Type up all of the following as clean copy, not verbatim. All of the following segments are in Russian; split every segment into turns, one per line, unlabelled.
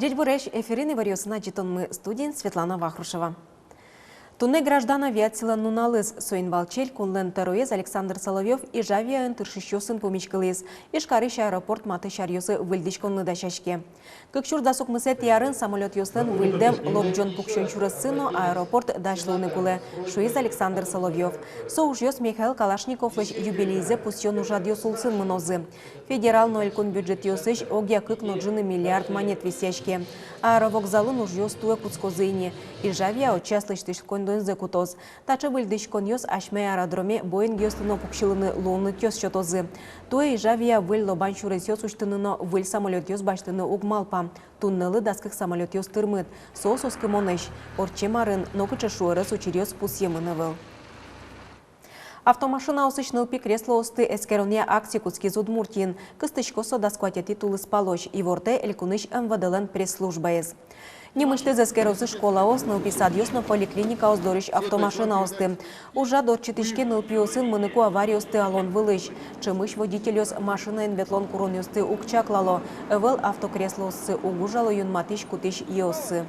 Здесь буреш эфирины варьосына житонмы студент Светлана Вахрушева. Туне граждан авиацияла нуналыз Соинбалчель, Кунлен Таруез, Александр Соловьев и Жавия Тыршищосын помечкалыз. Ишкарыш аэропорт маты шарьосы выльдичконны дашашке. Как шурдасук мысет ярын самолет ёслен выльдем лобджон пукшен чурасыно аэропорт дашлыны куле. Шуиз Александр Соловьев. Соуж ёс Михаил Калашников лишь юбилейзе пустен ужад ёсулсын мнозы. Федерал ноэлькун бюджет ёсыш огья кык ноджины миллиард монет висяшке. Аэровокзалын уж ёс туэ куцкозыне. И Жавия участвуешь кондонзе кутоз. Тачы выльдичкон ёс ашмей аэродроме Боинг ёслыно пукшылыны лоны тёс чотозы. Туэ и Жавия выль лобан чурес ёс уштыныно выль самолет ёс баштыны угмалпа. Туннелы даскых самолет ёс тырмыт. Соос оскымонеш. Орчемарын нокычы шуэрыс учерёс пусьемыны выл. Автомашина осычнылпи кресло осты эскерония акции куцкиз Удмуртин. Кыстычкосо даскватяти тулыс палоч. И ворте элькуныш МВДЛН пресс-службаез. Немышты зескеросы школа ос нылпи садьёсно поликлиника оздориш автомашина осты. Ужа дорчитышке нылпи осын мыныку аварий осты алон вылыш. Чымыш водитель ос машина инветлон курон осты укчаклало. Эвел автокресло осы угужало юнматыш кутыш йосы.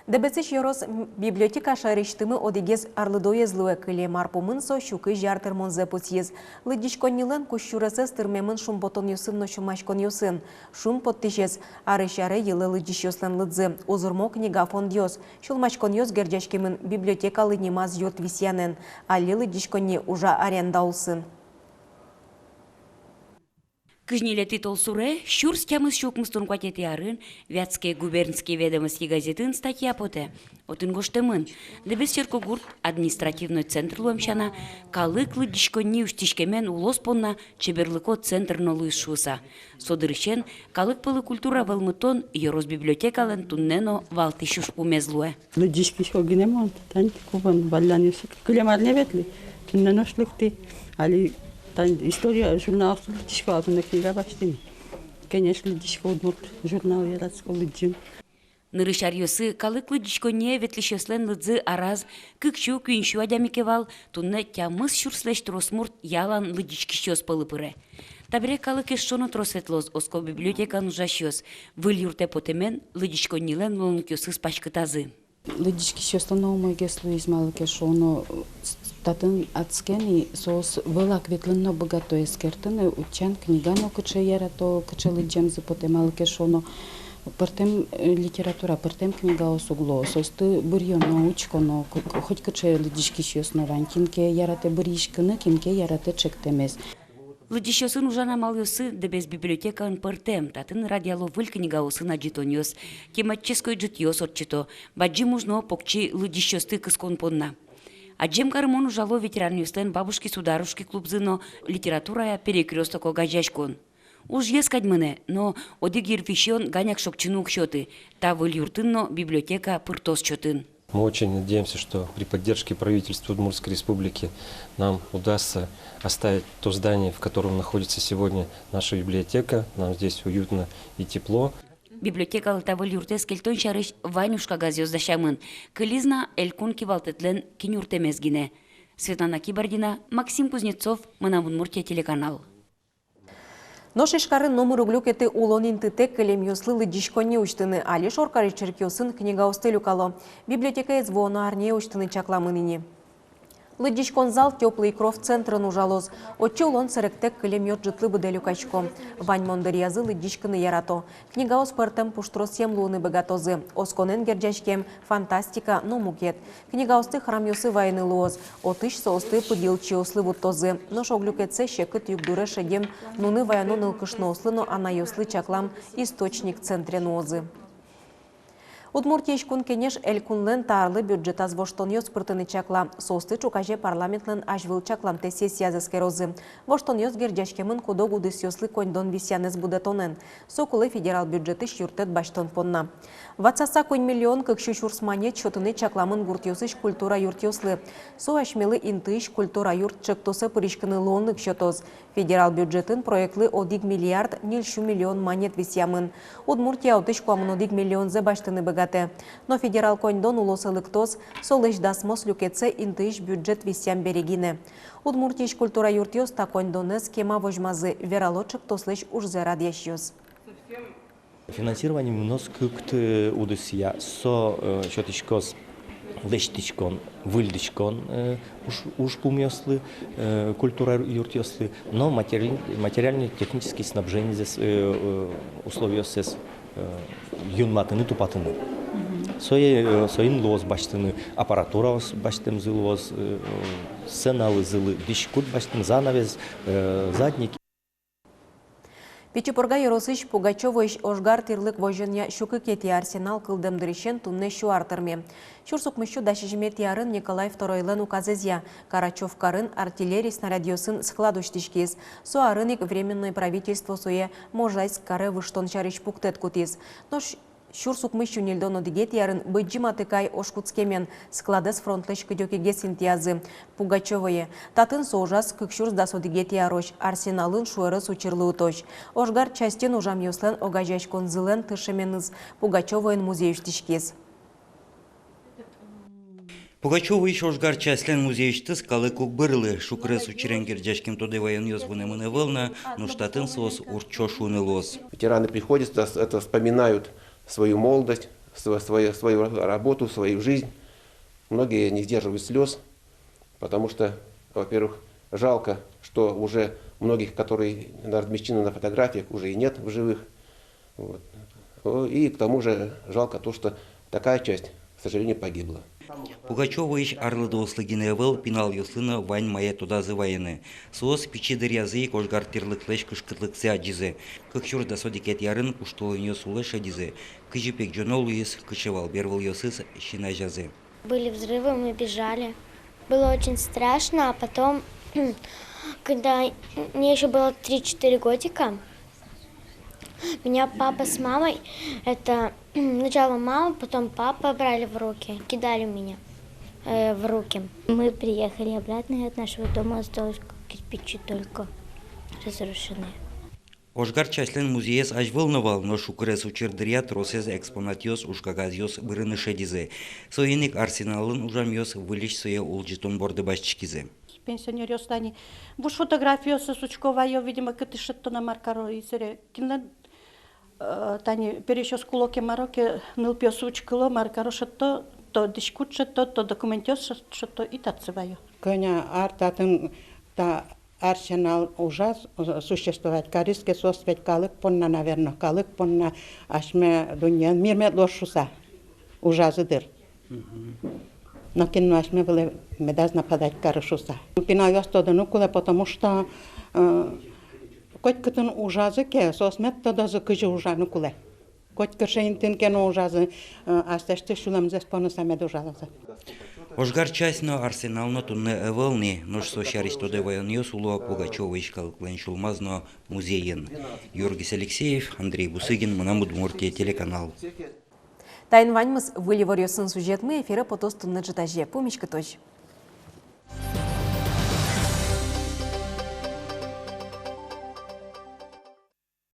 Дебецеш yorос библиотека шариштымы одегез арлыдоез луэ кыле марпумынсо щукы жартыр монзе путьез. Лыдишконнилен кущурасы стырмемын шум потон юсын но шумашкон юсын. Шум поттишез. Арышары йылы лыдиш ёслен лыдзы. Узурмо книга фонд ёс. Шулмашкон ёс гердяшкемын библиотека лыднимаз йорт висянен. Али лыдишконни ужа аренда улсын.
Кыжнилети толсуре, щур стямыз щукмыстун кватети арын, Вятские губернские ведомости газетын статья поте. Отын гоштемын, дебес черкогурт административный центр луэмшана, калык лыдишконни уштишкемен улоспонна чеберлыко центр нолы шуса. Содырышен, калык пылы культура валмытон, йорос библиотекален туннено валтишуш умезлуэ.
Лыдишки шогинемон, танки кубан, валянюсик, кулемарне ветли, туннено шлыхты, али история журнала лыдишка атына книга баштыми. Конечно, лыдишка удмурт журнал яратского лыджим.
Нырышар йосы калык лыдишконе ветлишеслен лыдзы араз, кыкчу күйіншу адамикевал, тунне тямыз шурслеш тросмурт ялан лыдишкищос пылыпыре. Табире калык эшшоно тросветлоз оско библиотека нужащос, выль юрте потемен лыдишконилен лонкёсыз пашкытазы.
Лыдишкищос новому геслу измалыке шоно татын ацкени соос вылак ветленно богато эскертыны учан книгано кыче ярато кыче лыджемзы потемалыке шоно пыртем литература пыртем книга осугло состы бурьон научконо хоть кыче лыдишкищос нован кинке ярате буришкыны кинке ярате чектемес.
Лыдишосын ужана малюсы дебес библиотекан пыртем, татын радиало выль книга осын аджитоньос, тематческой джитьос отчито, баджи мужно покчи лыдишосты кыскон понна. Аджем кармон ужало ветеранюстен бабушки-сударушки клубзыно литературая перекрёстоко гажашкон. Уж ескать мыне, но одигир фищон ганяк шокчину кшоты, та выль юртынно библиотека пыртос чотын.
Мы очень надеемся, что при поддержке правительства Удмуртской республики нам удастся оставить то здание, в котором находится сегодня наша библиотека. Нам здесь уютно и тепло.
Библиотека лтавыл юртес кельтон шарыш ванюшка газёз дашамын. Кылизна элькун кивалтетлен кинюртемезгине. Светлана Кибардина, Максим Кузнецов, Удмуртия телеканал.
Ношишкарын номер углюкеты улонин тытек кылем ёслы лыдишконне уштыны, али шоркары черкёсын книга остелю кало. Библиотека звона арне уштыны чакламыныни. Лыдишкон зал теплый кров центрын ужалоз. Отче улон сырыктек кылем йот жытлы быделю качко. Вань мондырязы лыдишкыны ярато. Книга оспыртым пуштрос емлуны богатозы. Осконен герджашкем фантастика номукет. Книга осты храм ёсы вайны луоз. Отыш соосты пыдилчи ослы вуттозы. Нош оглюкетсе шекыт югдуре шедем нуны ваяно нылкышно ослыно ана ёслы чаклам источник центре нозы. Удмуртия ишкун кенеш элькунлен тарлы бюджет азвоштон ёс пыртыны чакла. Состы чукаже парламентлен ажвыл чакламте сессия заскерозы. Воштон ёс герджашкемын кудогу дыс ёслы коньдон висянез будетонен. Сокулы федерал бюджеты шюртет баштон понна. Ватсаса конь миллион кыкшу шурсмане чотыны чакламын гурт ёсыш культура юрт ёслы. Со ашмелы интыш культура юрт чыктосы пыришкыны лонлык шотоз. Федерал бюджетын проектлы одиг миллиард нильшу миллион монет висямын. Удмуртия отыш куамын одиг миллион зе баштыны быгаты. Но федерал коньдон улосылыктоз солыш дасмос люкетсе интыш бюджет висям берегине. Удмуртиш культура юрт ёс та коньдонез кема вожмазы вералочык тослыш ужзе радящёз.
Финансирование мнос күкт удысия со счетычкос лештичкон, выльдичкон уж пумёслы, культура юртёслы, но материально-технические снабжения здесь условия здесь юнматыны тупатыны. Соин лоз баштыны, аппаратура баштым зылоз, сценалы зылы, дишкут баштым занавес, задники.
Печепорга Яросыч Пугачёвыч ожгар тирлык вожжыня шуки кети арсенал кылдымдырышен тунне шуартырме. Шурсукмыщу дашижме тиарын Николай II указызя, Карачев карын артиллерий снарядиосын складуштишкиз. Суарыник временное правительство суе можайск кары выштон чарыш пуктет кутиз. Но Шурсукмыщу нельдоно дигет ярын быджима тыкай ошкутскемен складес фронтлыш кыдёкеге синтиязы. Пугачёвые. Татын соужас кыкшурс дасо дигет ярош. Арсеналын шуэрыс учырлы утош. Ожгар частен ужам юслен огажаш конзылен тышеменыз. Пугачёвоен музейштишкез.
Пугачёвы еще ожгар частен музейштыз калы кукбырлы. Шукрес учеренгер джашким тоды воен ёзвыны мыны вылна, но штатын сос урчошуны лос.
Ветераны приходят, это вспоминают свою молодость, свою работу, свою жизнь. Многие не сдерживают слез, потому что, во-первых, жалко, что уже многих, которые размещены на фотографиях, уже и нет в живых. Вот. И к тому же жалко то, что такая часть, к сожалению, погибла.
Пугачёвыч арлыды ослыгиневыл пинал юслына вань мая туда зывайыны. Соос пичидыр язы кожгар тирлыклыш кышкытлыксы аджизы. Кыкчур да содикет ярын куштолын ёсулыш адизы. Кыжипек джонол юс кычевал бервал ёсыс щина жазы.
Были взрывы, мы бежали. Было очень страшно, а потом, когда мне еще было 3-4 годика, меня папа с мамой, это сначала мама, потом папа брали в руки, кидали меня в руки. Мы приехали обратно, и от нашего дома осталось кирпичи только разрушенные.
Ожгар частлен музеес аж волновал, но шукрес учердырят росез экспонатиос ушкагазиос бырыныше дизе. Соиник арсеналын ужамиос вылиш сое улжитон борды башчикизе.
Пенсионер остани. Буш фотографиоса сучкова, я, видимо, катышетто на маркаро и сере. Кинлен тани перещос кулоке мароке нылпио сучкало маркаро шетто, то дискутшетто, то документиос шетто и тацеваю.
Коня артатын та арсенал ужас существовать. Кариске сосвет калык понна, наверное, калык понна, ашме дуньян мирмет лошуса ужазыдыр. Но кино ашме было медаз нападать карышуса. Пинаю тода нукуле, потому что коть кытын ужазы ке, сосмет тода закыжы ужа нукуле. Коть кышейнтин кен ужазы, асташты шуламзес понуса мед ужалазы.
Ожгар частно арсенално тунне эвелни, нож сощариш тоде военьос улуа Пугачёвыч калыклен шулмазно музейен. Юргис Алексеев, Андрей Бусыгин, Манам Удмуртия, телеканал.
Тайнваньмыз выливарёсын сюжетмы эфиры потостунны житаже. Помечка точ.